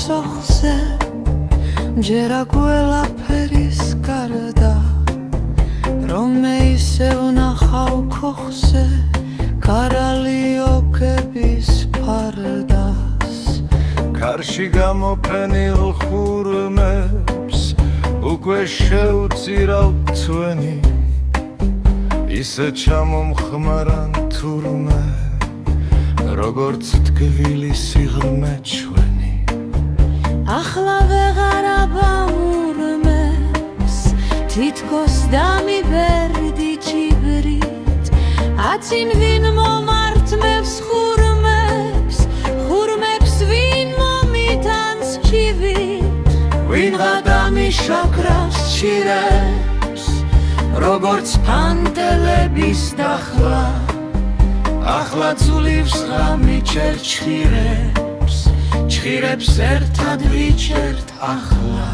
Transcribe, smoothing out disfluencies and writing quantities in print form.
პასოხზე ჯერა ყველაფერის გარდა რომ მე ისევ ნახავ ქოხზე კარალიოკების ფარდას კარში გამოფენილ ხურმებს უკვე შეუწირავ თვენი ისე ჩამომხმარან თურმე როგორც თქმილი სიღრმე ჩვენი ახლა ვეღარ აბამურმებს თითქოს დამიბერდი ჭიბრით აცინ ვინ მომართმევს ხურმებს ვინ მომიტანს ჩივით ვინ გადამიშაქრავს ჭირებს როგორც ფანტელების დახლა ახლა ძულივს ღამი ჩერ ჩხირებს ერთად ვიჩერთ ახლა